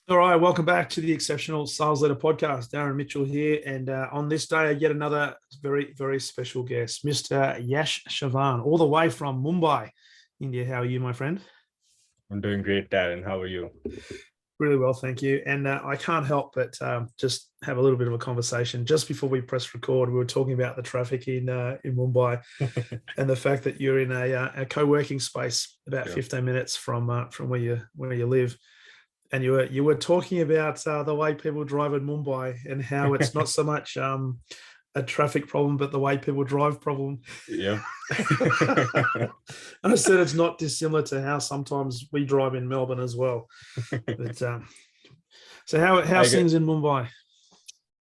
All right, welcome back to the Exceptional Sales Leader Podcast. Darren Mitchell here, and on this day, yet another very, very special guest, Mr. Yash Chavan, all the way from Mumbai, India. How are you, my friend? I'm doing great, Darren. How are you? Really well, thank you. And I can't help but just have a little bit of a conversation. Just before we press record, we were talking about the traffic in Mumbai and the fact that you're in a co-working space about Yeah. 15 minutes from where you live. And you were talking about the way people drive in Mumbai and how it's not so much a traffic problem, but the way people drive problem. Yeah. And I said it's not dissimilar to how sometimes we drive in Melbourne as well. But so how's I get things in Mumbai?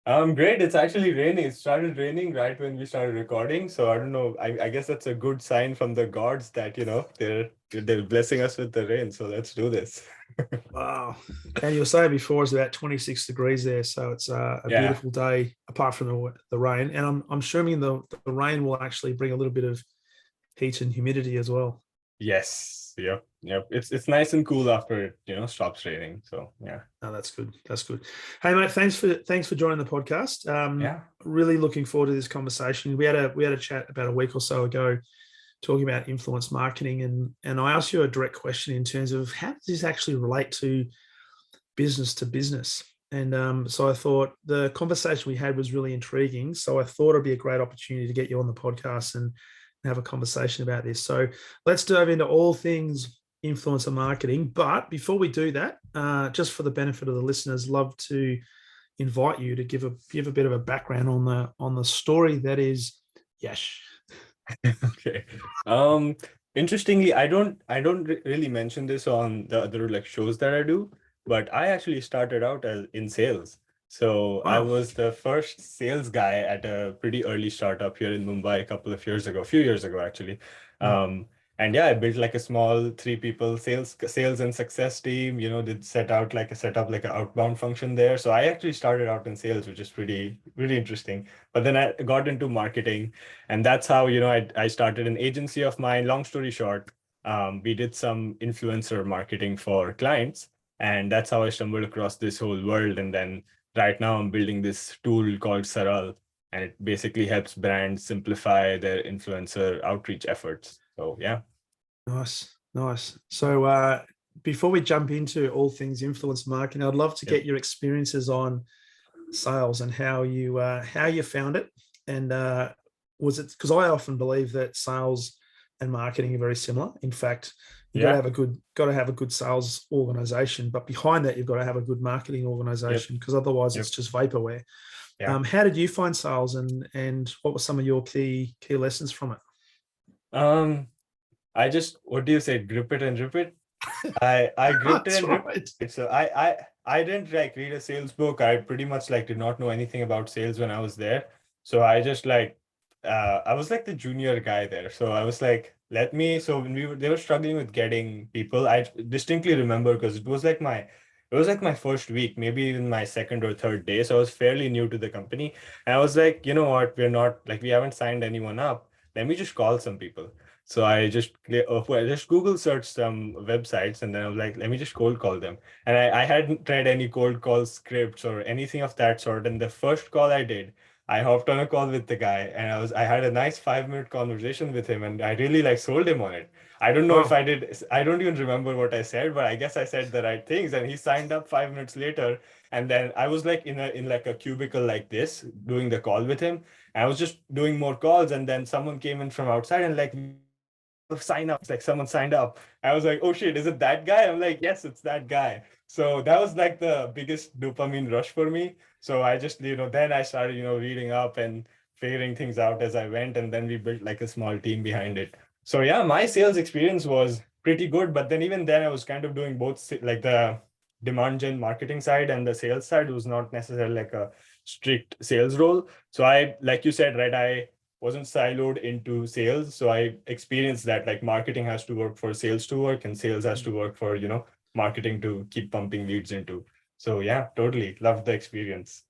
great. It's actually raining. It started raining right when we started recording. So I don't know. I guess that's a good sign from the gods that, they're blessing us with the rain. So let's do this. Wow. And you were saying before it's about 26 degrees there, so it's a Yeah. beautiful day apart from the rain. And I'm assuming the rain will actually bring a little bit of heat and humidity as well. Yes. Yep. Yep. It's nice and cool after it, stops raining. So yeah. Oh, that's good. That's good. Hey, mate, thanks for joining the podcast. Yeah. Really looking forward to this conversation. We had a chat about a week or so ago talking about influence marketing, and I asked you a direct question in terms of how does this actually relate to business. And so I thought the conversation we had was really intriguing. So I thought it'd be a great opportunity to get you on the podcast and have a conversation about this. So let's dive into all things influencer marketing. But before we do that, just for the benefit of the listeners, love to invite you to give a bit of a background on the story that is Yash. Okay. Interestingly, I don't really mention this on the other like shows that I do, but I actually started out in sales. So I Wow. was the first sales guy at a pretty early startup here in Mumbai a few years ago actually. Mm. Um, and yeah, I built like a small three people sales and success team, did set up like an outbound function there. So I actually started out in sales, which is pretty, really interesting. But then I got into marketing, and that's how, I started an agency of mine. Long story short, we did some influencer marketing for clients, and that's how I stumbled across this whole world. And then right now I'm building this tool called SARAL, and it basically helps brands simplify their influencer outreach efforts. So yeah. Nice, nice. So before we jump into all things influence marketing, I'd love to Yep. get your experiences on sales and how you found it. And was it because I often believe that sales and marketing are very similar. In fact, you got to Yeah. have a good sales organization, but behind that, you've got to have a good marketing Yep. organization because otherwise it's Yep. just vaporware. Yeah. How did you find sales, and what were some of your key lessons from it? Um, I just, what do you say? Grip it and rip it. I gripped it That's and ripped right. it. So I didn't like read a sales book. I pretty much like did not know anything about sales when I was there. So I just like I was like the junior guy there. So I was like, let me. So when they were struggling with getting people. I distinctly remember because it was like my first week, maybe even my second or third day. So I was fairly new to the company. And I was like, you know what, we haven't signed anyone up. Let me just call some people. So I just Google searched some websites, and then I was like, let me just cold call them. And I hadn't tried any cold call scripts or anything of that sort. And the first call I did, I hopped on a call with the guy, and I had a nice 5 minute conversation with him, and I really like sold him on it. I don't know if Wow. I don't even remember what I said, but I guess I said the right things. And he signed up 5 minutes later. And then I was like in like a cubicle like this doing the call with him. And I was just doing more calls, and then someone came in from outside and like sign up. It's like someone signed up. I was like, oh shit, is it that guy? I'm like, yes, it's that guy. So that was like the biggest dopamine rush for me. So I just, then I started, reading up and figuring things out as I went. And then we built like a small team behind it. So yeah, my sales experience was pretty good. But then even then I was kind of doing both like the demand gen marketing side and the sales side. It was not necessarily like a strict sales role. So like you said, right, I wasn't siloed into sales. So I experienced that like marketing has to work for sales to work, and sales has to work for, marketing to keep pumping leads into. So yeah, totally loved the experience.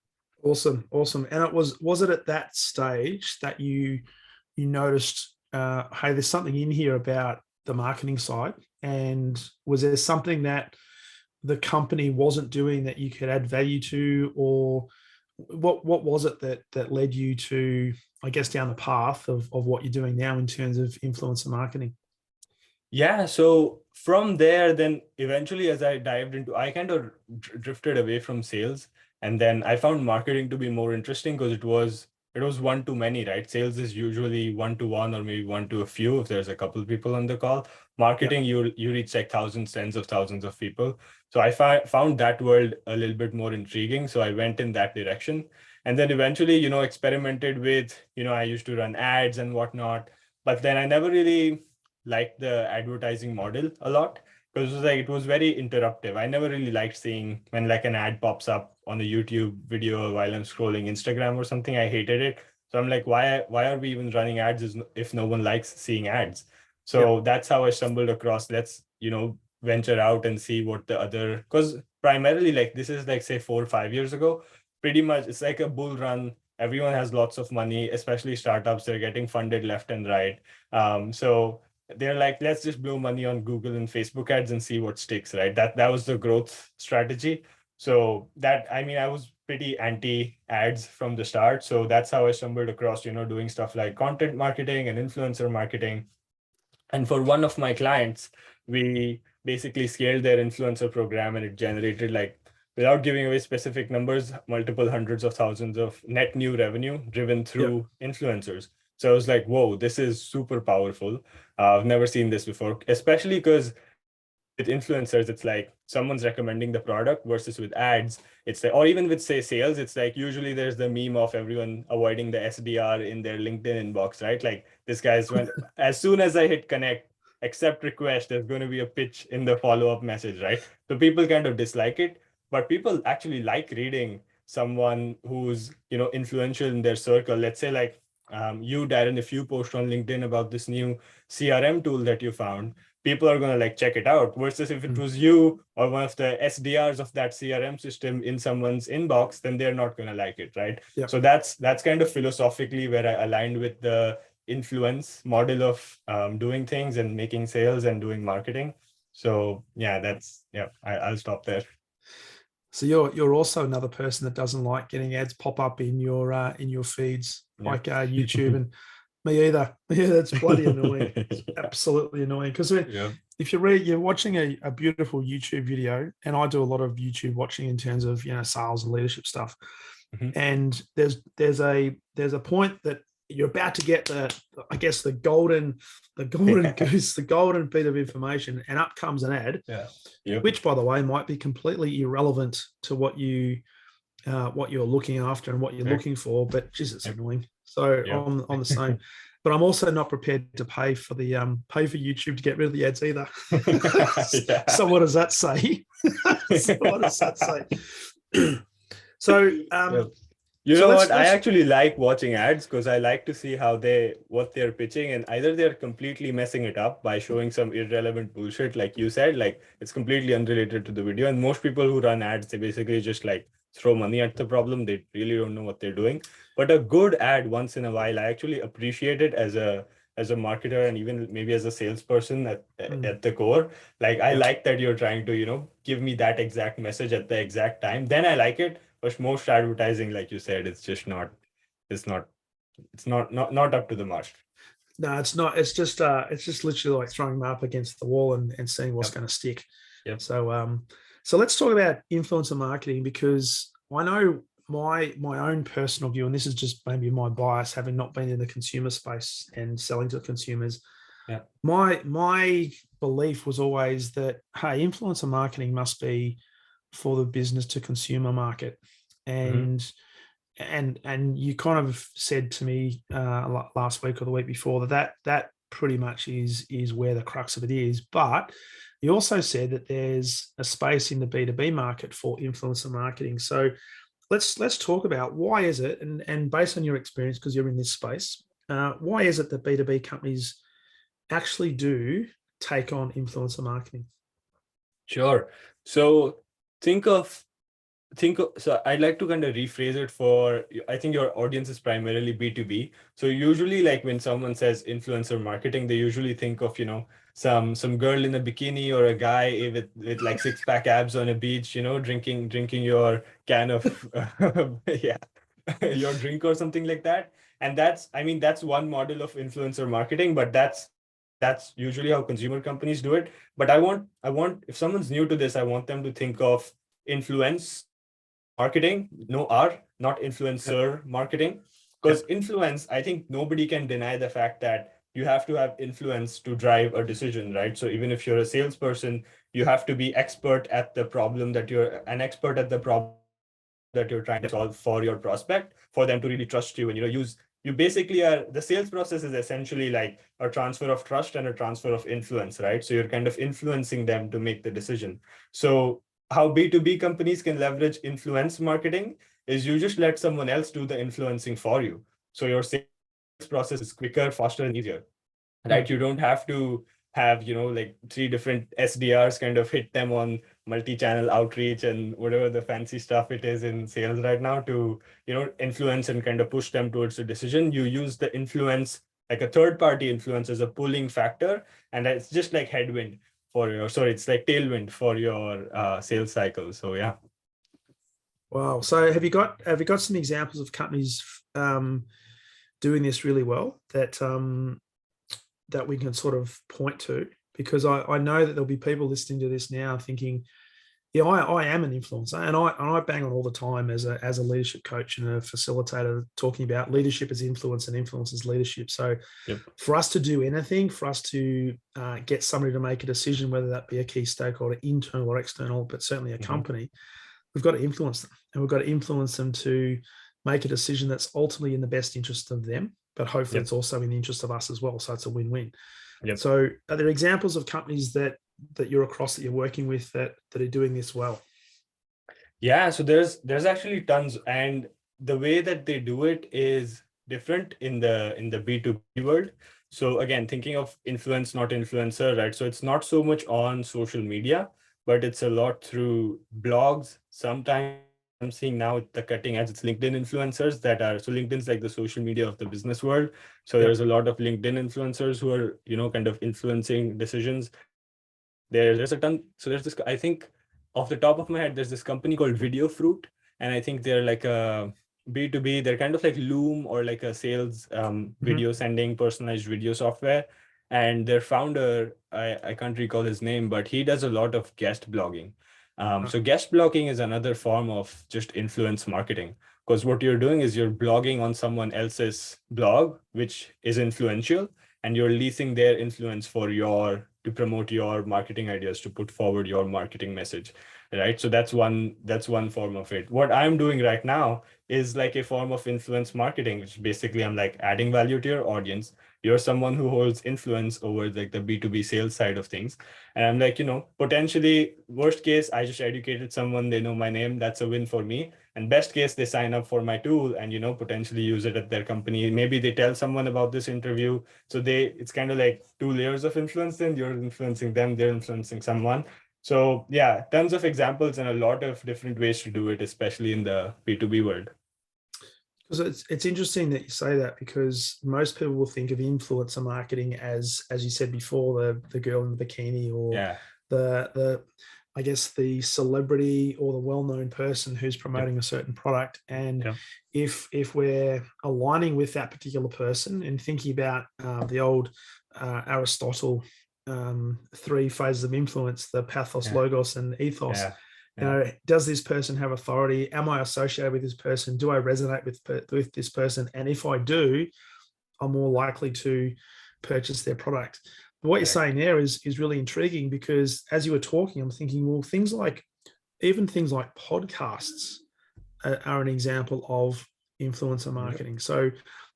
Awesome, awesome. And was it at that stage that you noticed, hey, there's something in here about the marketing side, and was there something the company wasn't doing that you could add value to, or what was it that led you to, I guess, down the path of what you're doing now in terms of influencer marketing? Yeah, so from there, then eventually, as I dived into, I kind of drifted away from sales, and then I found marketing to be more interesting because it was one to many, right? Sales is usually one to one or maybe one to a few if there's a couple of people on the call. Yeah. Marketing, you reach like thousands, tens of thousands of people. So I found that world a little bit more intriguing. So I went in that direction, and then eventually, experimented with, I used to run ads and whatnot, but then I never really liked the advertising model a lot because it was very interruptive. I never really liked seeing when like an ad pops up on a YouTube video while I'm scrolling Instagram or something. I hated it. So I'm like, why are we even running ads if no one likes seeing ads? So that's how I stumbled across, let's, venture out and see what the other, because primarily like this is like say 4 or 5 years ago, pretty much it's like a bull run. Everyone has lots of money, especially startups. They're getting funded left and right. So they're like, let's just blow money on Google and Facebook ads and see what sticks, right? That was the growth strategy. So that, I mean, I was pretty anti ads from the start. So that's how I stumbled across, doing stuff like content marketing and influencer marketing. And for one of my clients, we basically scaled their influencer program and it generated, like, without giving away specific numbers, multiple hundreds of thousands of net new revenue driven through influencers. So I was like, whoa, this is super powerful. I've never seen this before, especially because with influencers, it's like someone's recommending the product versus with ads. It's like, or even with say sales, it's like usually there's the meme of everyone avoiding the SDR in their LinkedIn inbox, right? Like this guy's when as soon as I hit connect, accept request, there's going to be a pitch in the follow-up message, right? So people kind of dislike it, but people actually like reading someone who's, influential in their circle. Let's say like you, Darren, if you post on LinkedIn about this new CRM tool that you found, people are going to like check it out, versus if it was you or one of the SDRs of that CRM system in someone's inbox, then they're not going to like it, right? Yeah. So that's kind of philosophically where I aligned with the influence model of doing things and making sales and doing marketing. So yeah, I'll stop there. So you're also another person that doesn't like getting ads pop up in your feeds, like YouTube, and me either. Yeah, that's bloody annoying. It's absolutely annoying because if you're watching a beautiful YouTube video, and I do a lot of YouTube watching in terms of sales and leadership stuff, and there's a point that you're about to get the golden goose, the golden bit of information, and up comes an ad, which by the way might be completely irrelevant to what you're looking after and what you're looking for, but just it's annoying. So I'm the same, but I'm also not prepared to pay for YouTube to get rid of the ads either. So what does that say? What does that say? So you know what? I actually like watching ads because I like to see what they're pitching, and either they're completely messing it up by showing some irrelevant bullshit, like you said, like it's completely unrelated to the video. And most people who run ads, they basically just like throw money at the problem. They really don't know what they're doing. But a good ad once in a while, I actually appreciate it as a marketer and even maybe as a salesperson at the core. Like I like that you're trying to, give me that exact message at the exact time. Then I like it. But most advertising, like you said, it's just not up to the mark. No, it's not. It's just literally like throwing them up against the wall and seeing what's going to stick. So let's talk about influencer marketing, because I know my own personal view, and this is just maybe my bias, having not been in the consumer space and selling to consumers. My belief was always that, hey, influencer marketing must be for the business to consumer market. And you kind of said to me last week or the week before that pretty much is where the crux of it is. But you also said that there's a space in the B2B market for influencer marketing. So let's talk about why is it, and based on your experience, because you're in this space, why is it that B2B companies actually do take on influencer marketing? Sure. So so I'd like to kind of rephrase it for, I think your audience is primarily B2B. So usually like when someone says influencer marketing, they usually think of, some girl in a bikini or a guy with like 6-pack abs on a beach, drinking your can of yeah, your drink or something like that. And that's one model of influencer marketing, but that's usually how consumer companies do it. But I want if someone's new to this, I want them to think of influence marketing, no R, not influencer marketing. Because influence, I think nobody can deny the fact that you have to have influence to drive a decision, right? So even if you're a salesperson, you have to be an expert at the problem that you're trying to solve for your prospect, for them to really trust you. And you basically are, the sales process is essentially like a transfer of trust and a transfer of influence, right? So you're kind of influencing them to make the decision. So how B2B companies can leverage influence marketing is you just let someone else do the influencing for you. So your sales process is quicker, faster, and easier, right? You don't have to have, like 3 different SDRs kind of hit them on multi-channel outreach and whatever the fancy stuff it is in sales right now to, influence and kind of push them towards the decision. You use the influence, like a third-party influence, as a pulling factor, and it's just like headwind it's like tailwind for your sales cycle. So yeah. Wow. So have you got some examples of companies doing this really well that that we can sort of point to? Because I know that there'll be people listening to this now thinking, yeah, I am an influencer, and I bang on all the time as a leadership coach and a facilitator, talking about leadership as influence and influence as leadership. So for us to do anything, for us to get somebody to make a decision, whether that be a key stakeholder, internal or external, but certainly a company, we've got to influence them, and we've got to influence them to make a decision that's ultimately in the best interest of them, but hopefully it's also in the interest of us as well. So it's a win-win. So are there examples of companies that you're across, that you're working with, that are doing this well? Yeah, so there's actually tons, and the way that they do it is different in the B2B world. So again, thinking of influence, not influencer, right? So it's not so much on social media, but it's a lot through blogs. Sometimes I'm seeing now the cutting edge, it's LinkedIn influencers so LinkedIn's like the social media of the business world. So there's a lot of LinkedIn influencers who are, kind of influencing decisions. There's a ton. So there's this, I think off the top of my head, there's this company called Video Fruit. And I think they're like a B2B, they're kind of like Loom or like a sales video sending personalized video software. And their founder, I can't recall his name, but he does a lot of guest blogging. So guest blogging is another form of just influence marketing, because what you're doing is you're blogging on someone else's blog, which is influential, and you're leasing their influence to promote your marketing ideas, to put forward your marketing message, right? So that's one form of it. What I'm doing right now is like a form of influence marketing, which basically I'm like adding value to your audience. You're someone who holds influence over like the B2B sales side of things. And I'm like, potentially worst case, I just educated someone, they know my name, that's a win for me. And best case, they sign up for my tool and, potentially use it at their company. Maybe they tell someone about this interview. So it's kind of like 2 layers of influence. Then you're influencing them, they're influencing someone. So yeah, tons of examples and a lot of different ways to do it, especially in the B2B world. Because it's interesting that you say that, because most people will think of influencer marketing as you said before, the girl in the bikini, or the I guess the celebrity or the well-known person who's promoting a certain product. And if we're aligning with that particular person and thinking about the old Aristotle 3 phases of influence, the pathos, logos, and ethos. Does this person have authority? Am I associated with this person? Do I resonate with this person? And if I do, I'm more likely to purchase their product. But what you're saying there is really intriguing, because as you were talking, I'm thinking, well, even things like podcasts are an example of influencer marketing. So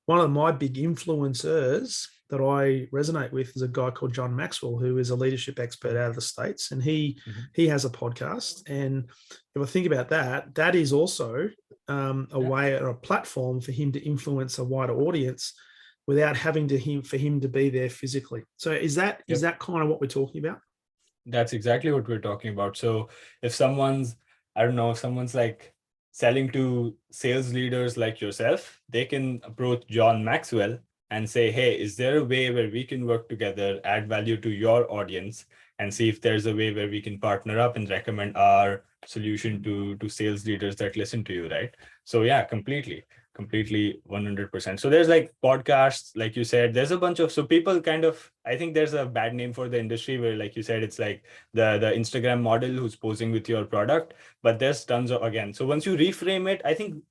one of my big influencers that I resonate with is a guy called John Maxwell, who is a leadership expert out of the States. And he has a podcast. And if I think about that, that is also a way or a platform for him to influence a wider audience without having for him to be there physically. So is that kind of what we're talking about? That's exactly what we're talking about. So if someone's like selling to sales leaders like yourself, they can approach John Maxwell and say, hey, is there a way where we can work together, add value to your audience, and see if there's a way where we can partner up and recommend our solution to sales leaders that listen to you, right? So yeah, completely 100%. So there's like podcasts, like you said, there's a bunch of, so people kind of, I think there's a bad name for the industry where, like you said, it's like the Instagram model who's posing with your product, but there's tons of, again, so once you reframe it, I think,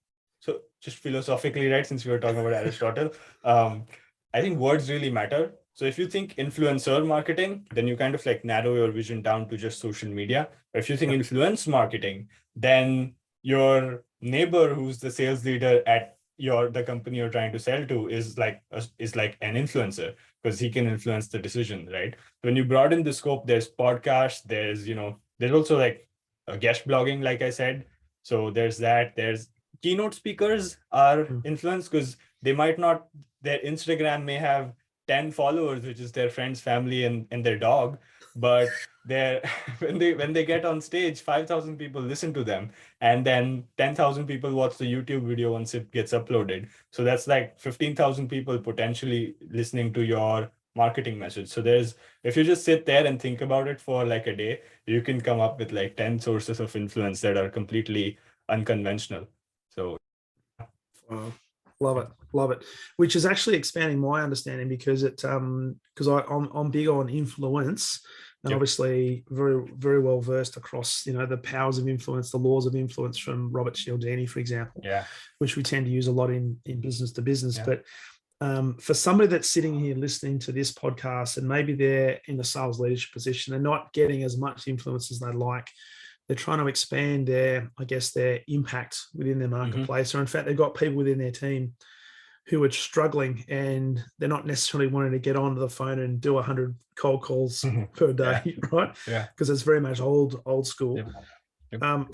so just philosophically, right, since we were talking about Aristotle, I think words really matter. So if you think influencer marketing, then you kind of like narrow your vision down to just social media. Or if you think influence marketing, then your neighbor who's the sales leader at the company you're trying to sell to is like an influencer, because he can influence the decision, right? When you broaden the scope, there's podcasts, there's also like guest blogging, like I said. So there's that. There's keynote speakers are influenced because they might not, their Instagram may have 10 followers, which is their friends, family, and their dog. But they're when they get on stage, 5,000 people listen to them, and then 10,000 people watch the YouTube video once it gets uploaded. So that's like 15,000 people potentially listening to your marketing message. So if you just sit there and think about it for like a day, you can come up with like 10 sources of influence that are completely unconventional. So love it, which is actually expanding my understanding, because I'm big on influence, and obviously very well versed across the powers of influence, the laws of influence from Robert Cialdini, for example, which we tend to use a lot in business to business. But for somebody that's sitting here listening to this podcast, and maybe they're in a sales leadership position, they're not getting as much influence as they'd like. They're trying to expand their impact within their marketplace, or in fact, they've got people within their team who are struggling, and they're not necessarily wanting to get onto the phone and do 100 cold calls per day, right? Because it's very much old school.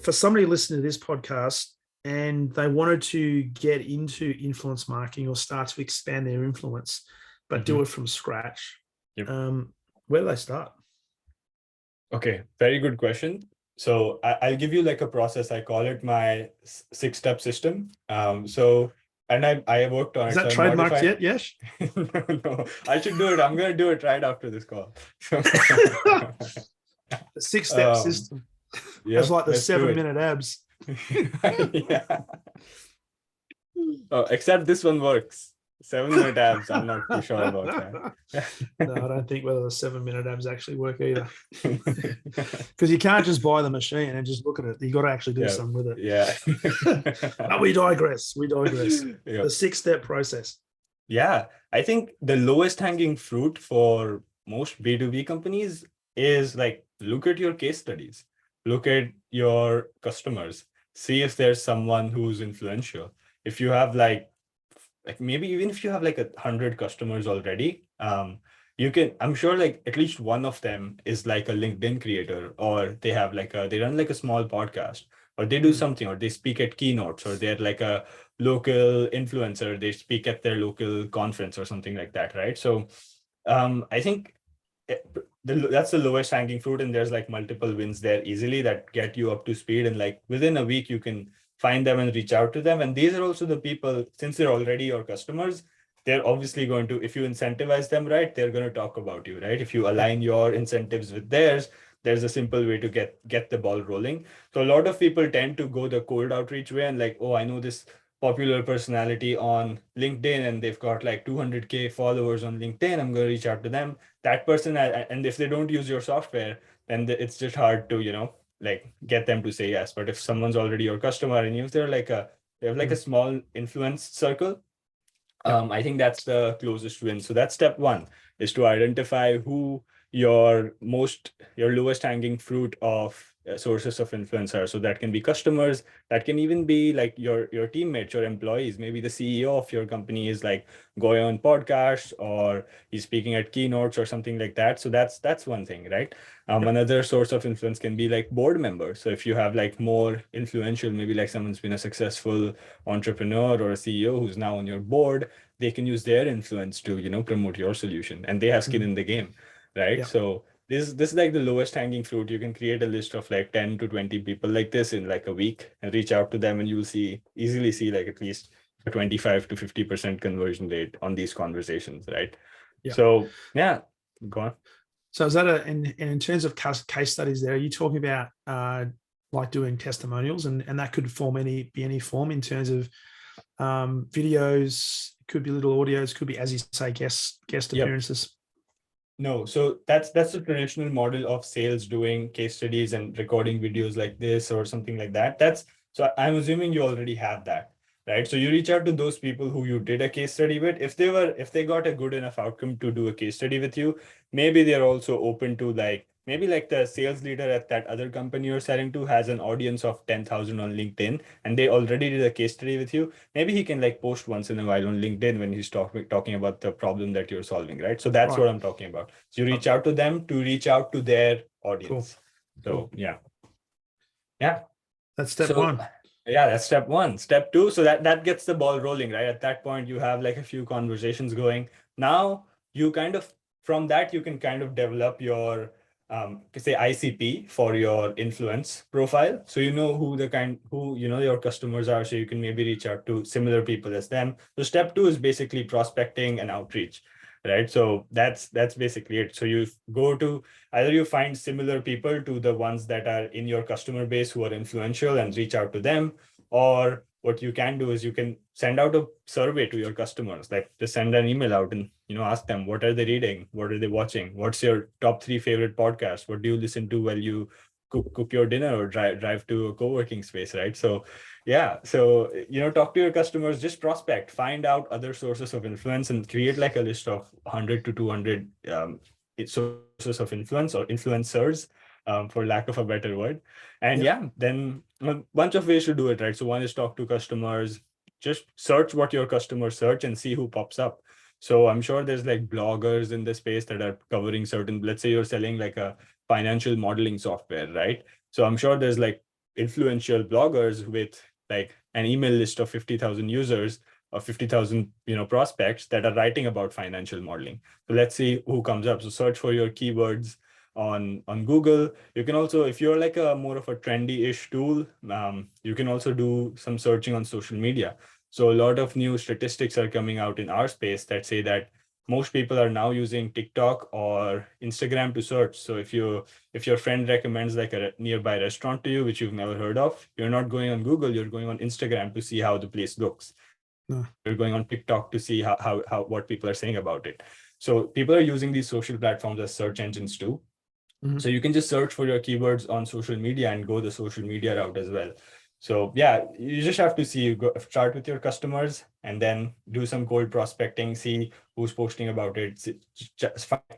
For somebody listening to this podcast and they wanted to get into influence marketing or start to expand their influence, but do it from scratch, where do they start? Okay, very good question. So I'll give you like a process. I call it my 6-step system. And I worked on it. Is that trademarked yet, Yash? No, I should do it. I'm going to do it right after this call. The 6-step system. It's like the 7-minute abs. Oh, except this one works. 7-minute abs, I'm not too sure about that. No, I don't think whether the 7-minute abs actually work either. Because you can't just buy the machine and just look at it. You got to actually do something with it. But we digress. The 6-step process. Yeah, I think the lowest hanging fruit for most B2B companies is like, look at your case studies, look at your customers, see if there's someone who's influential. If you have like maybe even if you have like 100 customers already, I'm sure like at least one of them is like a LinkedIn creator, or they have like they run like a small podcast, or they do something, or they speak at keynotes, or they're like a local influencer, they speak at their local conference or something like that, right? So I think that's the lowest hanging fruit, and there's like multiple wins there easily that get you up to speed, and like within a week you can find them and reach out to them. And these are also the people, since they're already your customers, they're obviously going to, if you incentivize them right, they're going to talk about you, right? If you align your incentives with theirs, there's a simple way to get the ball rolling. So a lot of people tend to go the cold outreach way, and like, oh, I know this popular personality on LinkedIn and they've got like 200K followers on LinkedIn, I'm going to reach out to them. That person, and if they don't use your software, then it's just hard to, like get them to say yes. But if someone's already your customer, and if they have like a small influence circle, I think that's the closest win. So that's step one, is to identify who your lowest hanging fruit of sources of influence are. So that can be customers, that can even be like your teammates, your employees. Maybe the CEO of your company is like going on podcasts, or he's speaking at keynotes or something like that. So that's one thing, right? Another source of influence can be like board members. So if you have like more influential, maybe like someone's been a successful entrepreneur or a CEO who's now on your board, they can use their influence to promote your solution, and they have skin in the game, right? So this is like the lowest hanging fruit. You can create a list of like 10 to 20 people like this in like a week and reach out to them, and you will easily see like at least a 25 to 50% conversion rate on these conversations, right? Yeah. So yeah, go on. So is that and in terms of case studies there, are you talking about like doing testimonials, and that could be any form in terms of videos, could be little audios, could be, as you say, guest appearances? No, so that's the traditional model of sales, doing case studies and recording videos like this or something like that. So I'm assuming you already have that, right? So you reach out to those people who you did a case study with. If they got a good enough outcome to do a case study with you, maybe they're also open to maybe the sales leader at that other company you're selling to has an audience of 10,000 on LinkedIn, and they already did a case study with you. Maybe he can post once in a while on LinkedIn when he's talking about the problem that you're solving, right? So that's what I'm talking about. So you reach out to them to reach out to their audience. Cool. So yeah. That's step one. Yeah, that's step one. Step two, so that gets the ball rolling, right? At that point, you have a few conversations going. Now you from that, you can develop your say ICP for your influence profile. So you know who your customers are, so you can maybe reach out to similar people as them. So step two is basically prospecting and outreach, right? So that's basically it. So you go to either you find similar people to the ones that are in your customer base who are influential and reach out to them, or what you can do is you can send out a survey to your customers, just send an email out and ask them, what are they reading, what are they watching, what's your top 3 favorite podcasts, what do you listen to while you cook your dinner or drive to a co-working space, right? So yeah, so talk to your customers, just prospect, find out other sources of influence, and create a list of 100 to 200 sources of influence or influencers, for lack of a better word. And then a bunch of ways to do it, right? So one is talk to customers, just search what your customers search and see who pops up. So I'm sure there's bloggers in the space that are covering certain, let's say you're selling a financial modeling software, right? So I'm sure there's influential bloggers with an email list of 50,000 users or 50,000 prospects that are writing about financial modeling. So let's see who comes up. So search for your keywords on Google. You can also, if you're a more of a trendy-ish tool, you can also do some searching on social media. So a lot of new statistics are coming out in our space that say that most people are now using TikTok or Instagram to search. So if your friend recommends a nearby restaurant to you, which you've never heard of, you're not going on Google, you're going on Instagram to see how the place looks. You're going on TikTok to see how what people are saying about it. So people are using these social platforms as search engines too. Mm-hmm. So you can just search for your keywords on social media and go the social media route as well. So yeah, you just have to start with your customers and then do some cold prospecting, see who's posting about it,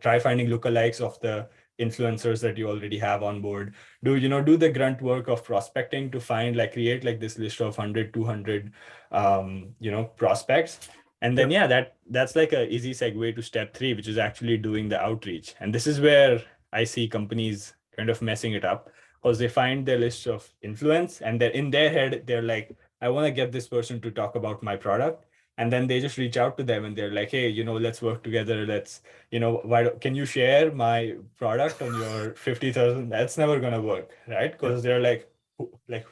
try finding lookalikes of the influencers that you already have on board. Do the grunt work of prospecting to find create this list of 100, 200 prospects. And then that's a easy segue to step 3, which is actually doing the outreach. And this is where I see companies kind of messing it up, because they find their list of influence and they're in their head, they're like, I want to get this person to talk about my product. And then they just reach out to them and they're like, hey, let's work together. Let's, can you share my product on your 50,000? That's never going to work, right? Because they're like,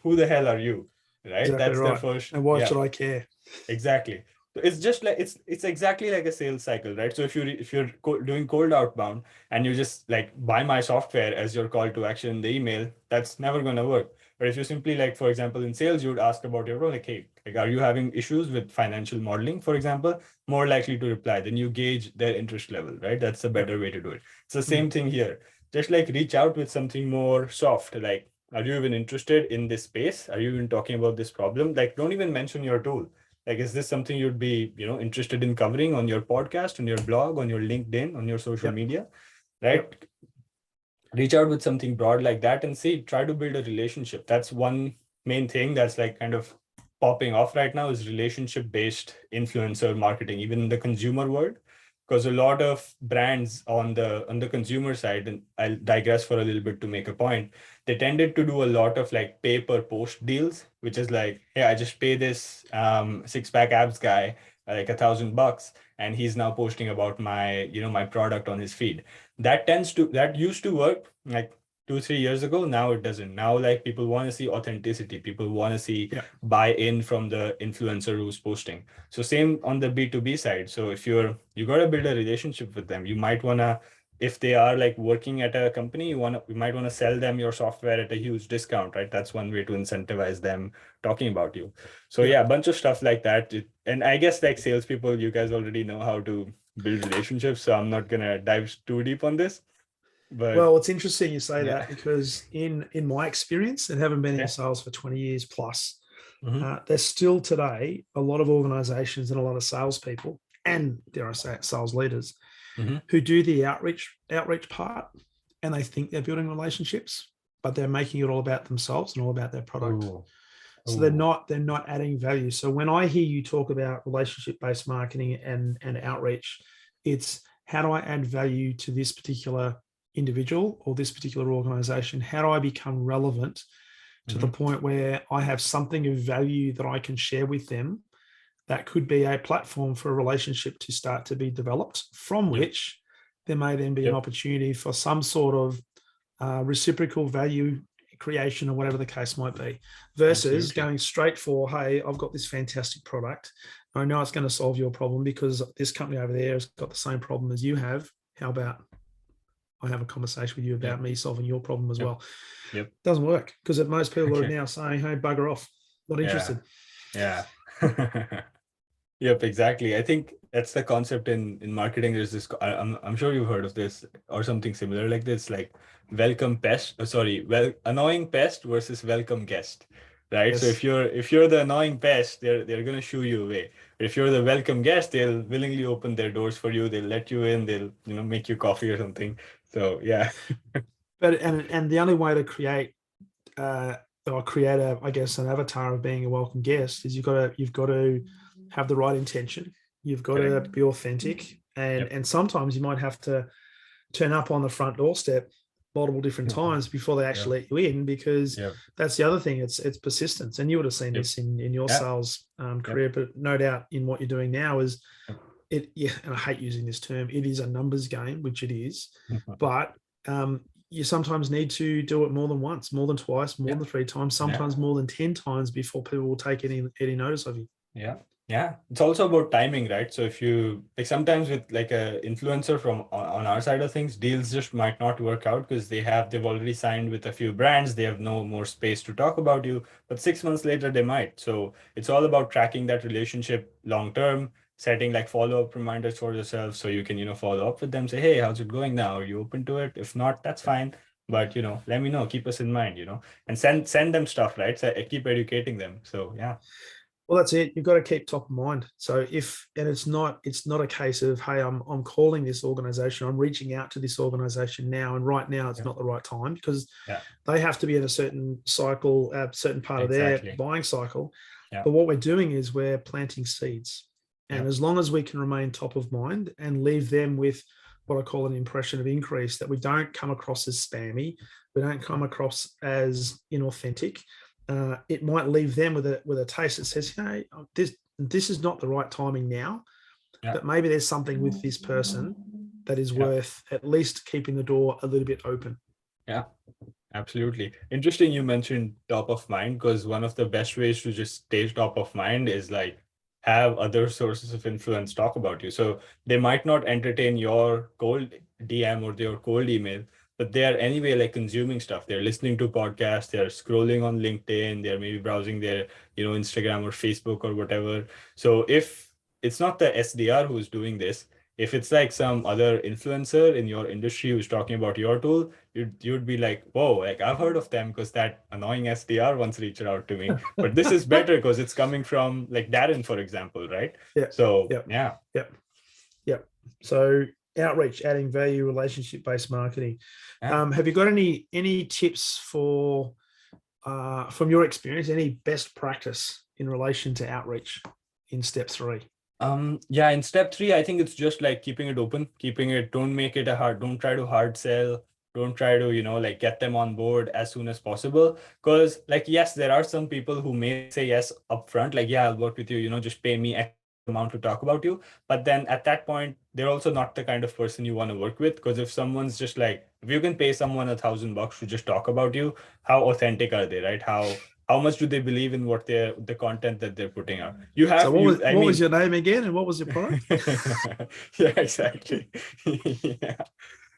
who the hell are you? Right? Exactly. That's right. Their first. And why should I care? Exactly. So it's just it's exactly like a sales cycle, right? So if you're doing cold outbound and you just buy my software as your call to action in the email, that's never going to work. But if you simply for example, in sales, you would ask about your role, hey, are you having issues with financial modeling, for example? More likely to reply. Then you gauge their interest level, right? That's a better way to do it. It's the same thing here. Just reach out with something more soft, are you even interested in this space? Are you even talking about this problem? Don't even mention your tool. Is this something you'd be, interested in covering on your podcast, on your blog, on your LinkedIn, on your social media, right? Reach out with something broad like that and try to build a relationship. That's one main thing that's kind of popping off right now, is relationship-based influencer marketing, even in the consumer world. Because a lot of brands on the consumer side, and I'll digress for a little bit to make a point, they tended to do a lot of pay per post deals, which is hey, I just pay this 6-pack abs guy $1,000, and he's now posting about my my product on his feed. That used to work 2-3 years ago. Now it doesn't. Now like people want to see authenticity. People want to see Yeah. buy-in from the influencer who's posting. So same on the B2B side. So if you got to build a relationship with them, you might want to, if they are like working at a company, you might want to sell them your software at a huge discount, right? That's one way to incentivize them talking about you. So Yeah. yeah, a bunch of stuff like that. And I guess like salespeople, you guys already know how to build relationships, so I'm not gonna dive too deep on this. But Well, it's interesting you say yeah, that, because in my experience, and having been in yeah, sales for 20 years plus, hmm there's still today a lot of organizations and a lot of salespeople, and dare I say it, sales leaders, hmm who do the outreach part, and they think they're building relationships, but they're making it all about themselves and all about their product. oh, So oh, they're not adding value. So when I hear you talk about relationship-based marketing and outreach, it's how do I add value to this particular individual or this particular organization? How do I become relevant to the hmm point where I have something of value that I can share with them, that could be a platform for a relationship to start to be developed, from yep, which there may then be an yep, opportunity for some sort of reciprocal value creation, or whatever the case might be, versus absolutely. going straight for, hey, I've got this fantastic product. I know it's going to solve your problem because this company over there has got the same problem as you have. How about I have a conversation with you Yep, about me solving your problem as yep, well? yep. Doesn't work, because most people are Okay. now saying, hey, bugger off, not Yeah, interested. yeah. Yep, exactly. I think that's the concept in marketing. There's this, I'm sure you've heard of this or something similar like this, like welcome pest, annoying pest versus welcome guest, right? So Yes. if you're the annoying pest, they're gonna shoo you away. But if you're the welcome guest, they'll willingly open their doors for you. They'll let you in. They'll, make you coffee or something. So yeah. But and the only way to uh, create a, I guess, an avatar of being a welcome guest is you've got to have the right intention. You've got to Correct. be authentic, and Yep. and sometimes you might have to turn up on the front doorstep multiple different times before they Yep. actually let you in, because Yep. that's the other thing. It's persistence, and you would have seen Yep. this in your Yeah. sales Yep. career, but no doubt in what you're doing now is Yep. it. Yeah, and I hate using this term. It is a numbers game, which it is, but you sometimes need to do it more than once, more than twice, more Yeah. than three times, Yeah. sometimes more than 10 times before people will take any notice of you. Yeah. Yeah. It's also about timing, right? So if you like sometimes with like a influencer from on our side of things, deals just might not work out because they've already signed with a few brands. They have no more space to talk about you, but 6 months later they might. So it's all about tracking that relationship long term, setting like follow-up reminders for yourself so you can, follow up with them, say, hey, how's it going now? Are you open to it? If not, that's fine. But let me know, keep us in mind, and send them stuff, right? So keep educating them. So yeah. Well, that's it. You've got to keep top of mind. So and it's not a case of, hey, I'm calling this organization, I'm reaching out to this organization now, and right now it's Yeah. not the right time, because Yeah. they have to be in a certain cycle, a certain part of their Exactly. buying cycle. Yeah. But what we're doing is we're planting seeds. Yeah. And as long as we can remain top of mind and leave them with what I call an impression of increase, that we don't come across as spammy, we don't come across as inauthentic, it might leave them with a taste that says, hey, this is not the right timing now, Yeah. but maybe there's something with this person that is Yeah. worth at least keeping the door a little bit open. Yeah. Absolutely. Interesting you mentioned top of mind, because one of the best ways to just stay top of mind is like have other sources of influence talk about you. So they might not entertain your cold DM or your cold email, but they are anyway like consuming stuff. They're listening to podcasts, they're scrolling on LinkedIn, they're maybe browsing their, Instagram or Facebook or whatever. So if it's not the SDR who's doing this, if it's like some other influencer in your industry who's talking about your tool, you'd be like, whoa, like I've heard of them because that annoying SDR once reached out to me. But this is better because it's coming from like Darren, for example, right? Yeah. So Yeah. yeah. Yeah. Yeah. So outreach, adding value, relationship-based marketing. Yeah. Have you got any tips for from your experience, any best practice in relation to outreach in step 3? Yeah, in step 3, I think it's just like keeping it open, don't try to hard sell, don't try to, like get them on board as soon as possible. Because like, yes, there are some people who may say yes upfront, like, yeah, I'll work with you, just pay me X amount to talk about you. But then at that point, they're also not the kind of person you want to work with, because if someone's just like, if you can pay someone $1,000 to just talk about you, how authentic are they, right? How much do they believe in what the content that they're putting out? You So have what you I was mean your name again, and what was your product? yeah, exactly. Yeah.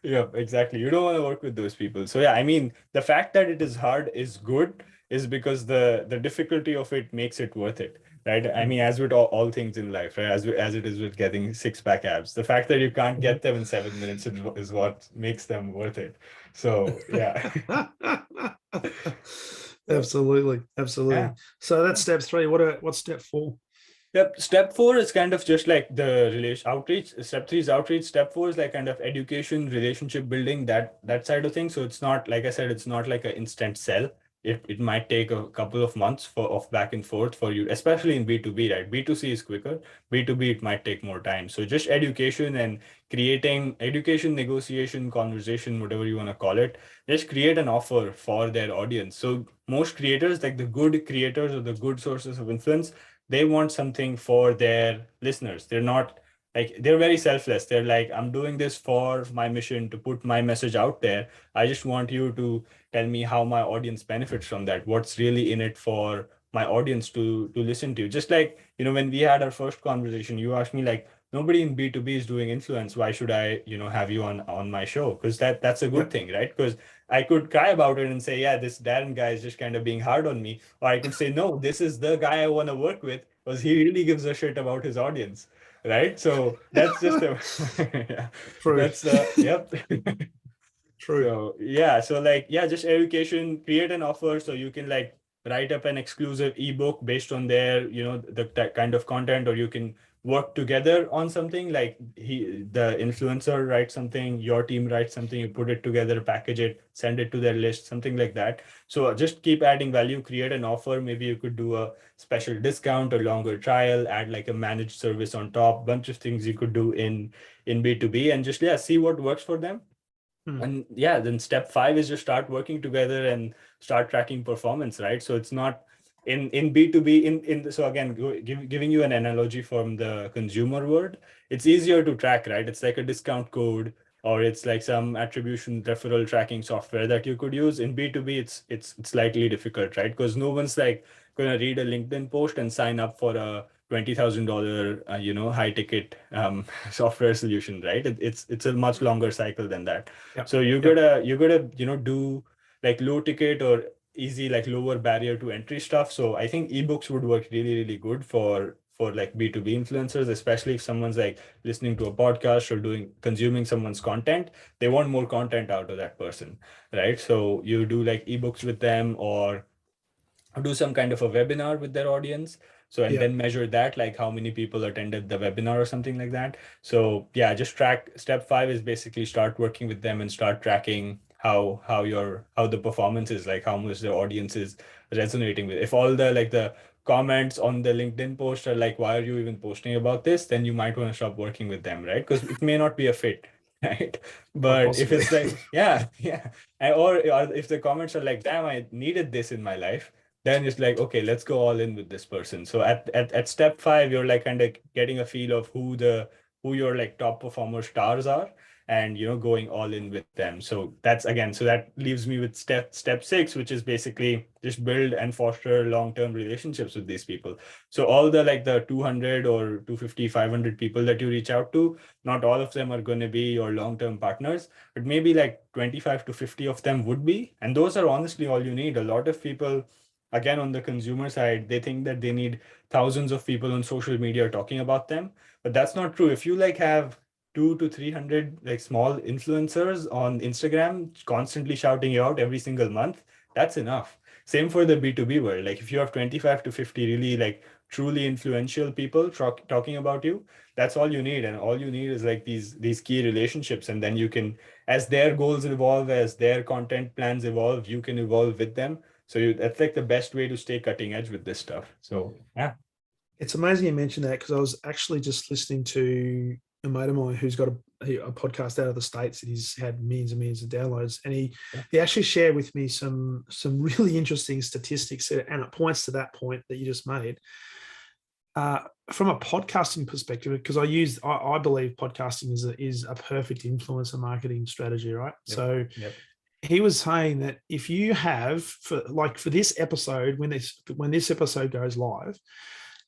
Yeah, exactly. You don't want to work with those people. So yeah, I mean, the fact that it is hard is good, is because the difficulty of it makes it worth it, right? I mean, as with all things in life, right? As it is with getting six-pack abs, the fact that you can't get them in 7 minutes is what makes them worth it. So yeah. So, Absolutely, absolutely. yeah. So that's step 3. What's step 4? Yep. Step 4 is kind of just like the relation outreach. Step 3 is outreach. Step 4 is like kind of education, relationship building, that side of things. So it's not, like I said, it's not like an instant sell. It might take a couple of months of back and forth for you, especially in B2B, right? B2C is quicker. B2B, it might take more time. So just education and creating education, negotiation, conversation, whatever you want to call it, just create an offer for their audience. So most creators, like the good creators or the good sources of influence, they want something for their listeners. They're not like, they're very selfless. They're like, I'm doing this for my mission to put my message out there. I just want you to tell me how my audience benefits from that. What's really in it for my audience to listen to. Just like, when we had our first conversation, you asked me like, nobody in B2B is doing influence. Why should I, have you on my show? Because that's a good Yep. thing, right? Because I could cry about it and say, yeah, this Darren guy is just kind of being hard on me. Or I could say, no, this is the guy I want to work with because he really gives a shit about his audience. Right. So that's just a, yeah, True. that's, yep. True. So yeah, so like, yeah, just education, create an offer so you can like write up an exclusive ebook based on their, that kind of content, or you can work together on something like the influencer writes something, your team writes something, you put it together, package it, send it to their list, something like that. So just keep adding value, create an offer. Maybe you could do a special discount, a longer trial, add like a managed service on top, bunch of things you could do in B2B, and just, yeah, see what works for them. And yeah, then step 5 is just start working together and start tracking performance, right? So it's not in B2B, so again, giving you an analogy from the consumer world, it's easier to track, right? It's like a discount code, or it's like some attribution referral tracking software that you could use. In B2B, it's slightly difficult, right? Because no one's like going to read a LinkedIn post and sign up for a $20,000 high ticket software solution, right? It's a much longer cycle than that. Yep. So you gotta do like low ticket or easy, like lower barrier to entry stuff. So I think ebooks would work really, really good for like B2B influencers, especially if someone's like listening to a podcast or consuming someone's content. They want more content out of that person, right? So you do like ebooks with them, or do some kind of a webinar with their audience. So, and Yep. then measure that, like how many people attended the webinar or something like that. So yeah, just track. Step 5 is basically start working with them and start tracking how the performance is, like how much the audience is resonating with. If all the comments on the LinkedIn post are like, why are you even posting about this? Then you might want to stop working with them, right? Because it may not be a fit. Right. Quite But if possibly. it's like, yeah, yeah. Or if the comments are like, damn, I needed this in my life, then it's like, okay, let's go all in with this person. So at step 5, you're like kind of getting a feel of who your like top performer stars are, and going all in with them. So that leaves me with step 6, which is basically just build and foster long-term relationships with these people. So all the 200 or 250, 500 people that you reach out to, not all of them are going to be your long-term partners, but maybe like 25 to 50 of them would be. And those are honestly all you need. A lot of people, again, on the consumer side, they think that they need thousands of people on social media talking about them, but that's not true. If you like have 2 to 300 like small influencers on Instagram constantly shouting you out every single month, that's enough. Same for the B2B world. Like if you have 25 to 50 really like truly influential people talking about you, that's all you need. And all you need is like these key relationships. And then you can, as their goals evolve, as their content plans evolve, you can evolve with them. So that's like the best way to stay cutting edge with this stuff. So yeah. It's amazing you mentioned that, because I was actually just listening to a mate of mine who's got a podcast out of the States that he's had millions and millions of downloads. And he actually shared with me some really interesting statistics, and it points to that point that you just made. From a podcasting perspective, because I believe podcasting is a perfect influencer marketing strategy, right? Yep. So Yep. he was saying that if you have for this episode, when this episode goes live,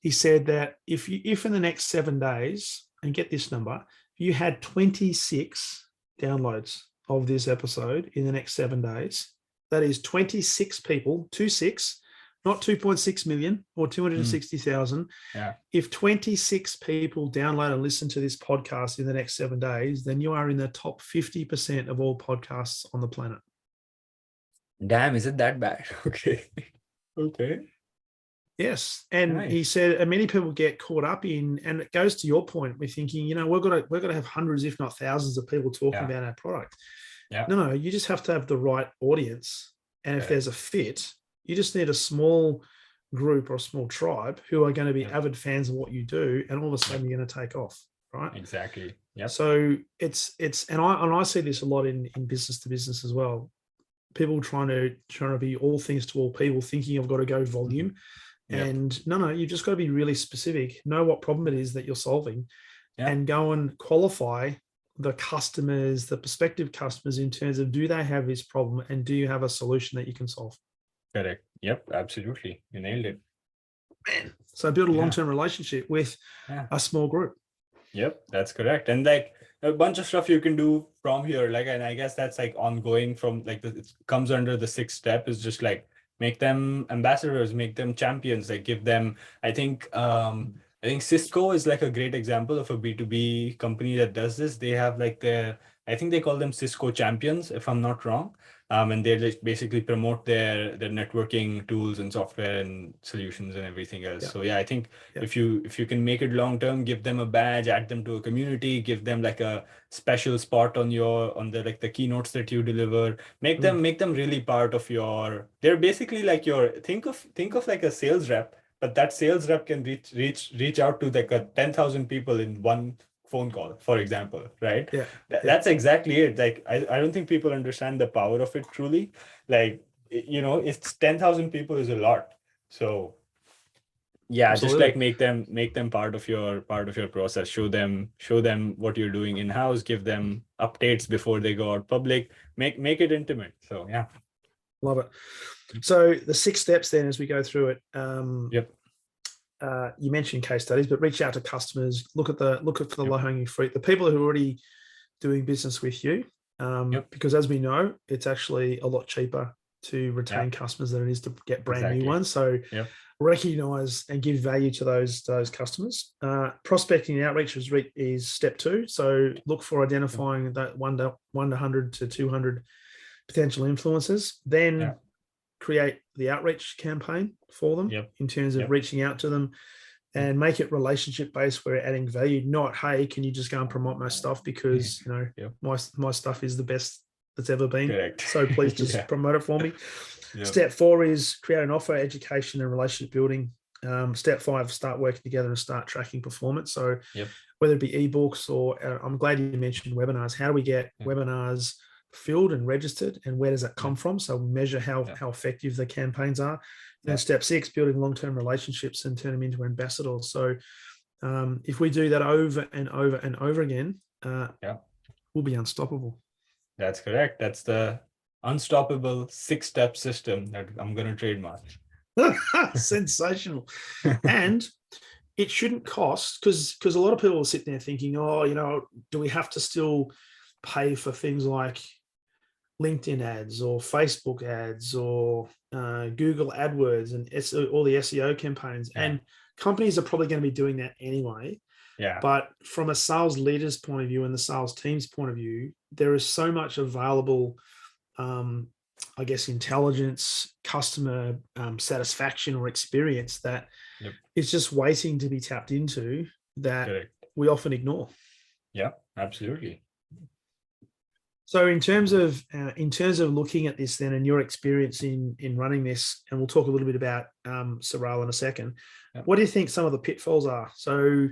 he said that if in the next 7 days, and get this number, you had 26 downloads of this episode in the next 7 days, that is 26 people, 26, not 2.6 million or 260,000. Yeah. If 26 people download and listen to this podcast in the next 7 days, then you are in the top 50% of all podcasts on the planet. Damn, is it that bad? Okay. Okay. Yes. And Nice. he said, and many people get caught up in, and it goes to your point, we're thinking, we're going to have hundreds, if not thousands of people talking about our product. Yeah. No, you just have to have the right audience. And if there's a fit, you just need a small group or a small tribe who are going to be avid fans of what you do. And all of a sudden you're going to take off. Right. Exactly. Yeah. So it's, and I see this a lot in business to business as well. People trying to be all things to all people, thinking I've got to go volume. And no, you've just got to be really specific, know what problem it is that you're solving, and go and qualify the customers, the prospective customers, in terms of, do they have this problem and do you have a solution that you can solve? Correct. Yep, absolutely. You nailed it. Man. So build a long-term relationship with a small group. Yep, that's correct. And like a bunch of stuff you can do from here. Like, and I guess that's like ongoing from like it comes under the 6th step, is just like make them ambassadors, make them champions, like give them, I think Cisco is like a great example of a B2B company that does this. They have like I think they call them Cisco champions, if I'm not wrong. And they just basically promote their networking tools and software and solutions and everything else. So I think if you can make it long term, give them a badge, add them to a community, give them like a special spot on the like the keynotes that you deliver, make them really part of your. They're basically like think of like a sales rep, but that sales rep can reach out to like 10,000 people in one phone call, for example, right? That's exactly it. Like I don't think people understand the power of it truly. Like, it's 10,000 people is a lot. So absolutely. Just like make them part of your process. Show them what you're doing in-house, give them updates before they go out public, make it intimate. So love it. So the 6 steps then, as we go through it, you mentioned case studies, but reach out to customers, look for the low-hanging fruit, the people who are already doing business with you, because as we know, it's actually a lot cheaper to retain customers than it is to get brand new ones. So recognize and give value to those customers. Prospecting and outreach is step 2. So look for identifying that 100 to 200 potential influencers. Then create the outreach campaign for them in terms of reaching out to them, and make it relationship based, where adding value, not, hey, can you just go and promote my stuff because my stuff is the best that's ever been. So please just promote it for me. Step 4 is create an offer, education and relationship building. Step 5, start working together and start tracking performance. So whether it be ebooks or I'm glad you mentioned webinars. How do we get webinars filled and registered, and where does that come from? So measure how effective the campaigns are. Then step 6, building long-term relationships and turn them into ambassadors. So if we do that over and over and over again, we'll be unstoppable. That's correct. That's the unstoppable 6-step system that I'm going to trademark. Sensational. And it shouldn't cost, because a lot of people are sitting there thinking, do we have to still pay for things like LinkedIn ads or Facebook ads or Google AdWords and all the SEO campaigns? And companies are probably going to be doing that anyway. But from a sales leader's point of view and the sales team's point of view, there is so much available, I guess, intelligence, customer satisfaction or experience that is just waiting to be tapped into that we often ignore. Yeah, absolutely. So in terms of looking at this then, and your experience in running this, and we'll talk a little bit about SARAL in a second, what do you think some of the pitfalls are? So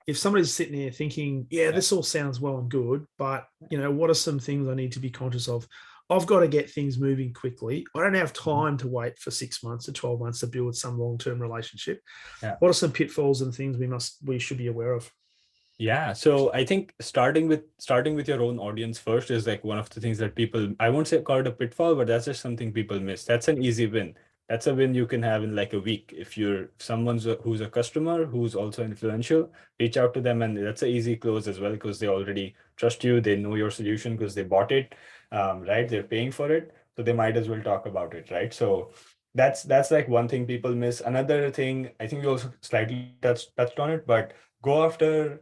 if somebody's sitting there thinking, this all sounds well and good, but what are some things I need to be conscious of? I've got to get things moving quickly. I don't have time to wait for 6 months to 12 months to build some long-term relationship. Yeah. What are some pitfalls and things we should be aware of? Yeah, so I think starting with your own audience first is like one of the things that people, I won't say call it a pitfall, but that's just something people miss. That's an easy win. That's a win you can have in like a week. If you're who's a customer who's also influential, reach out to them, and that's an easy close as well because they already trust you. They know your solution because they bought it, right? They're paying for it, so they might as well talk about it, right? So that's like one thing people miss. Another thing, I think we also slightly touched on it, but go after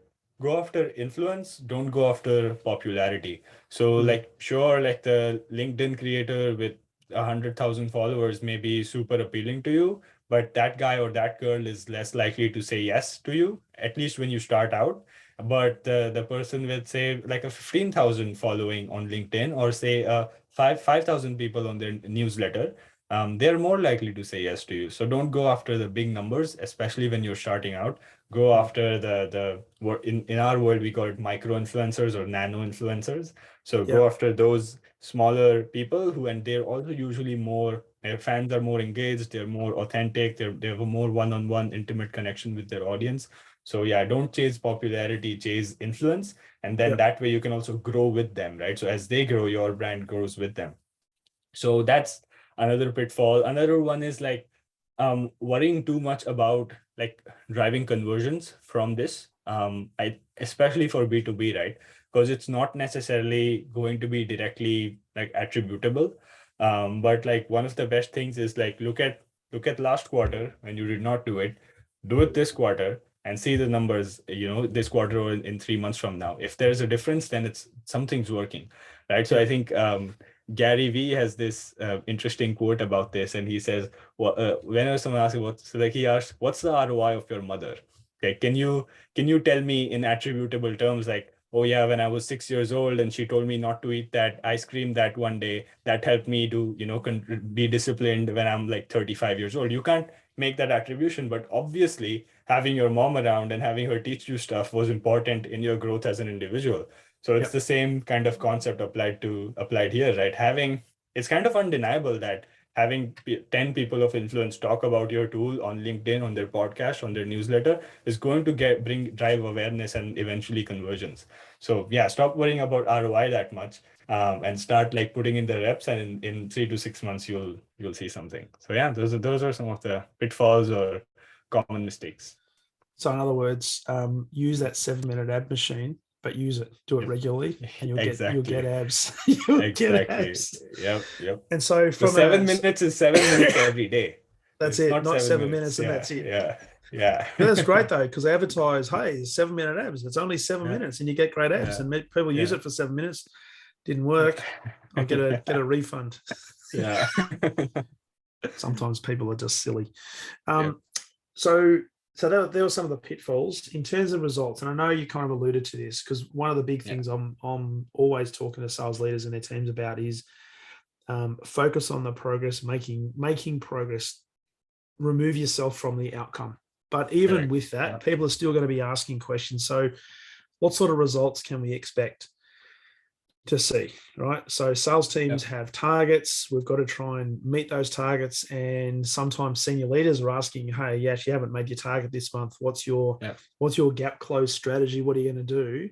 influence, don't go after popularity. So like, sure, like the LinkedIn creator with 100,000 followers may be super appealing to you, but that guy or that girl is less likely to say yes to you, at least when you start out. But the person with, say, like a 15,000 following on LinkedIn, or say 5,000 people on their newsletter, they're more likely to say yes to you. So don't go after the big numbers, especially when you're starting out. Go after in our world, we call it micro influencers or nano influencers. So go after those smaller people and they're also usually their fans are more engaged, they're more authentic, they have a more one-on-one intimate connection with their audience. So yeah, don't chase popularity, chase influence. And then that way you can also grow with them, right? So as they grow, your brand grows with them. So that's another pitfall. Another one is like worrying too much about like driving conversions from this. Especially for B2B, right? Because it's not necessarily going to be directly like attributable. But like one of the best things is like look at last quarter when you did not do it this quarter and see the numbers, this quarter or in 3 months from now. If there's a difference, then it's something's working, right? So I think Gary Vee has this interesting quote about this, and he says, well, whenever someone asks he asks, "What's the ROI of your mother?" Okay, can you tell me in attributable terms, like, oh yeah, when I was 6 years old and she told me not to eat that ice cream that one day, that helped me to be disciplined when I'm like 35 years old. You can't make that attribution, but obviously having your mom around and having her teach you stuff was important in your growth as an individual. So it's the same kind of concept applied here, right? It's kind of undeniable that having 10 people of influence talk about your tool on LinkedIn, on their podcast, on their newsletter is going to drive awareness and eventually conversions. So yeah, stop worrying about ROI that much, and start like putting in the reps, and in 3 to 6 months you'll see something. So yeah, those are some of the pitfalls or common mistakes. So in other words, use that 7-minute ad machine, but use it, do it regularly, and you'll get abs. Get abs. Yep. And so from 7 minutes is 7 minutes every day. That's it, not 7 minutes and that's it. Yeah. That's great though, because they advertise, hey, 7-minute abs. It's only 7 minutes and you get great abs. And people use it for 7 minutes. Didn't work. I'll get a refund. Yeah. Sometimes people are just silly. So there were some of the pitfalls in terms of results. And I know you kind of alluded to this, because one of the big things I'm always talking to sales leaders and their teams about is focus on the progress, making progress, remove yourself from the outcome. But even with that, people are still going to be asking questions. So what sort of results can we expect to see, right? So sales teams have targets. We've got to try and meet those targets. And sometimes senior leaders are asking, hey, Yash, you haven't made your target this month. What's your gap close strategy? What are you going to do?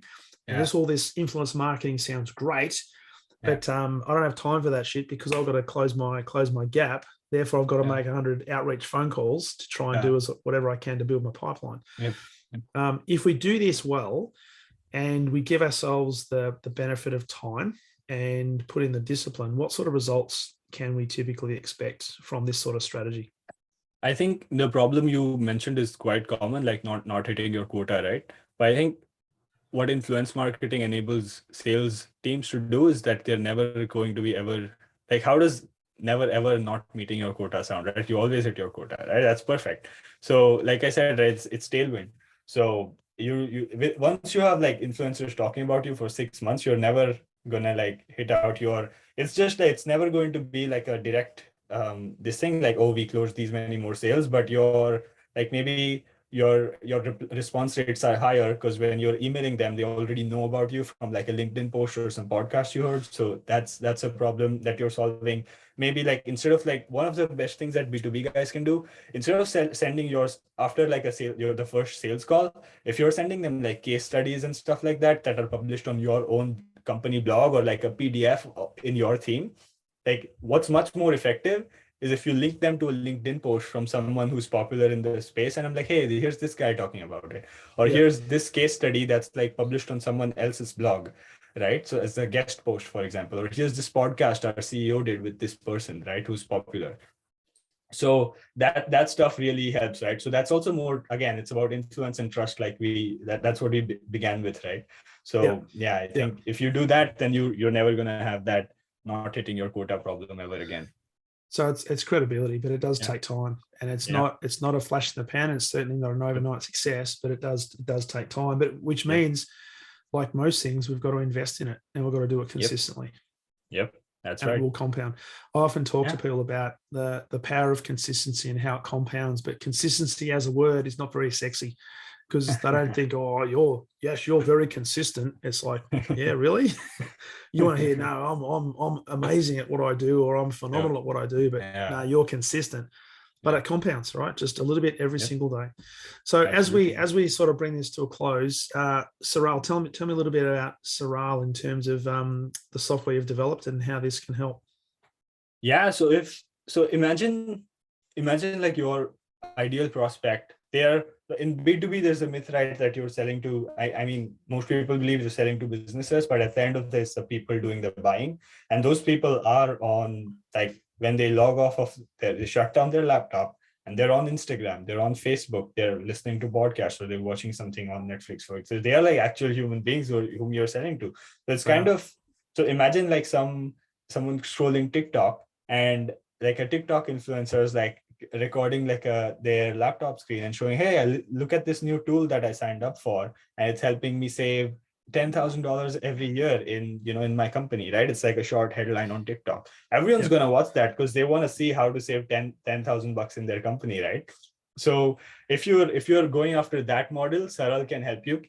And all this influence marketing sounds great, but I don't have time for that shit, because I've got to close my gap. Therefore, I've got to make 100 outreach phone calls to try and do whatever I can to build my pipeline. If we do this well, and we give ourselves the benefit of time and put in the discipline, what sort of results can we typically expect from this sort of strategy? I think the problem you mentioned is quite common, like not hitting your quota, right? But I think what influence marketing enables sales teams to do is that they're never going to be ever, like, how does never ever not meeting your quota sound, right? You always hit your quota, right? That's perfect. So like I said, right, it's tailwind. So once you have like influencers talking about you for 6 months, you're never gonna like hit out it's just like, it's never going to be like a direct this thing like, oh, we closed these many more sales, but you're like, maybe your response rates are higher, because when you're emailing them, they already know about you from like a LinkedIn post or some podcast you heard. So that's a problem that you're solving. Maybe like instead of like, one of the best things that B2B guys can do, instead of sending yours after like a sale, the first sales call, if you're sending them like case studies and stuff like that are published on your own company blog or like a PDF in your theme, like what's much more effective is if you link them to a LinkedIn post from someone who's popular in the space. And I'm like, hey, here's this guy talking about it. Or here's this case study that's like published on someone else's blog, right? So as a guest post, for example, or here's this podcast our CEO did with this person, right, who's popular. So that stuff really helps, right? So that's also more, again, it's about influence and trust, like that's what we began with, right? So yeah, I think if you do that, then you're never going to have that not hitting your quota problem ever again. So it's credibility, but it does take time, and it's not a flash in the pan. It's certainly not an overnight success, but it does take time. But which means, like most things, we've got to invest in it, and we've got to do it consistently. Yep, that's and right. It will compound. I often talk to people about the power of consistency and how it compounds. But consistency as a word is not very sexy, because they don't think, oh, you're very consistent. It's like, yeah, really? You want to hear, no, I'm amazing at what I do, or I'm phenomenal at what I do, but no, you're consistent. But it compounds, right? Just a little bit every single day. So absolutely. as we sort of bring this to a close, SARAL, tell me a little bit about SARAL in terms of the software you've developed and how this can help. Yeah. So imagine like your ideal prospect. There in B2B, there's a myth, right, that you're selling to, I mean, most people believe you're selling to businesses, but at the end of this, the people doing the buying, and those people are on, like, when they log off of they shut down their laptop and they're on Instagram, they're on Facebook, they're listening to podcasts, or they're watching something on Netflix, for example. They are like actual human beings whom you're selling to. So it's kind of, so imagine like someone scrolling TikTok, and like a TikTok influencer is like recording like their laptop screen and showing, hey, look at this new tool that I signed up for, and it's helping me save $10,000 every year in my company, right? It's like a short headline on TikTok. Everyone's going to watch that because they want to see how to save $10,000 in their company, right? So if you're going after that model, SARAL can help you.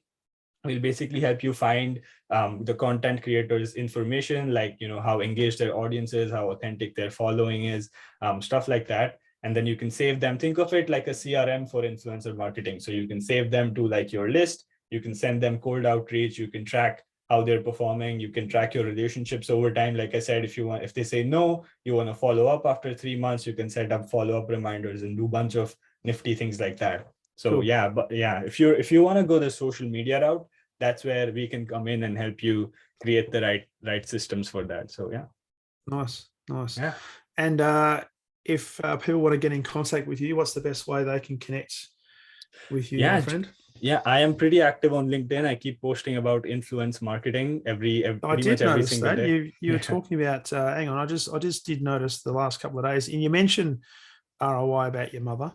Will basically help you find the content creators' information, like how engaged their audience is, how authentic their following is, stuff like that. And then you can save them. Think of it like a CRM for influencer marketing. So you can save them to like your list. You can send them cold outreach. You can track how they're performing. You can track your relationships over time. Like I said, if they say no, you want to follow up after 3 months, you can set up follow-up reminders and do a bunch of nifty things like that. So cool. If you want to go the social media route, that's where we can come in and help you create the right systems for that. So nice. Yeah. And if people want to get in contact with you, what's the best way they can connect with you, my friend? Yeah, I am pretty active on LinkedIn. I keep posting about influence marketing every single day. You were talking about. Hang on, I just did notice the last couple of days, and you mentioned ROI about your mother.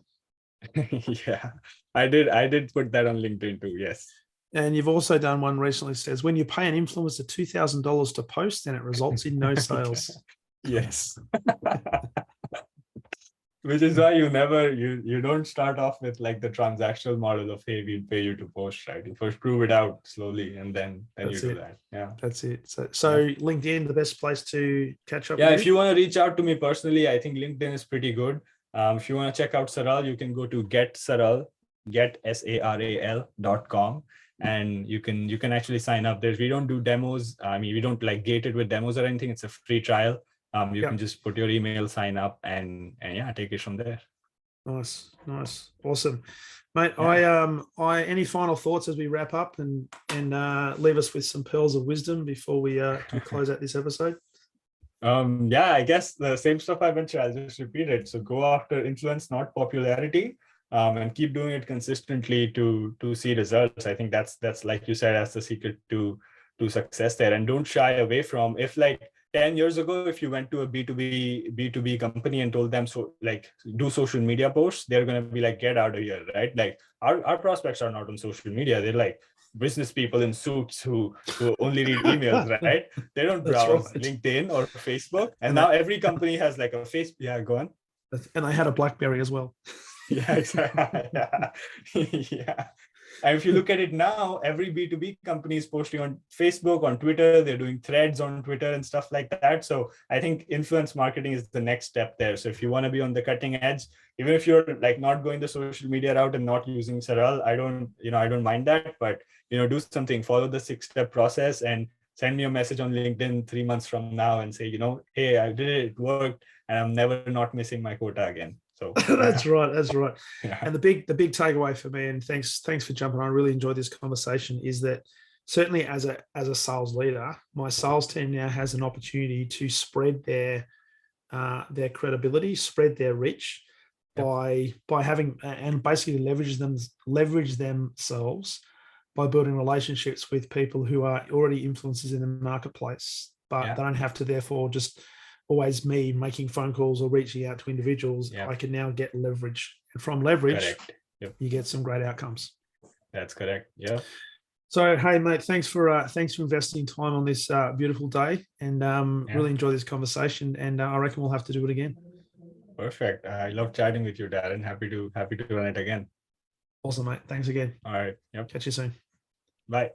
Yeah, I did put that on LinkedIn too. Yes. And you've also done one recently that says, when you pay an influencer $2,000 to post, then it results in no sales. Yes. Which is why you don't start off with like the transactional model of, hey, we'll pay you to post, right? You first prove it out slowly, and then you do that. Yeah. That's it. So LinkedIn, the best place to catch up with you? If you want to reach out to me personally, I think LinkedIn is pretty good. If you want to check out SARAL, you can go to SARAL.com. And you can actually sign up. We don't do demos. I mean, we don't like gate it with demos or anything. It's a free trial. You can just put your email, sign up, and take it from there. Nice, awesome, mate. I any final thoughts as we wrap up and leave us with some pearls of wisdom before we close out this episode? I guess the same stuff I mentioned, I'll just repeat it. So go after influence, not popularity. And keep doing it consistently to see results. I think that's like you said, that's the secret to success there. And don't shy away from, if like 10 years ago, if you went to a B2B company and told them do social media posts, they're going to be like, get out of here, right? Like our prospects are not on social media. They're like business people in suits who only read emails, right? They don't browse LinkedIn or Facebook. And now every company has like a Facebook. Yeah, go on. And I had a BlackBerry as well. Yeah, exactly. Yeah. Yeah. And if you look at it now, every B2B company is posting on Facebook, on Twitter, they're doing threads on Twitter and stuff like that. So I think influence marketing is the next step there. So if you want to be on the cutting edge, even if you're like not going the social media route and not using Saral, I don't mind that, but do something, follow the 6-step process and send me a message on LinkedIn 3 months from now and say, hey, I did it, it worked, and I'm never not missing my quota again. So That's right. That's right. yeah. And the big takeaway for me, and thanks for jumping on, I really enjoyed this conversation, is that certainly as a sales leader, my sales team now has an opportunity to spread their credibility, spread their reach by having, and basically leverage themselves by building relationships with people who are already influencers in the marketplace, but they don't have to therefore just always me making phone calls or reaching out to individuals. I can now get leverage, and from leverage, you get some great outcomes. That's correct. Yeah. So, hey, mate, thanks for investing time on this beautiful day, and really enjoy this conversation. And I reckon we'll have to do it again. Perfect. I love chatting with you, Darren. Happy to run it again. Awesome, mate. Thanks again. All right. Yep. Catch you soon. Bye.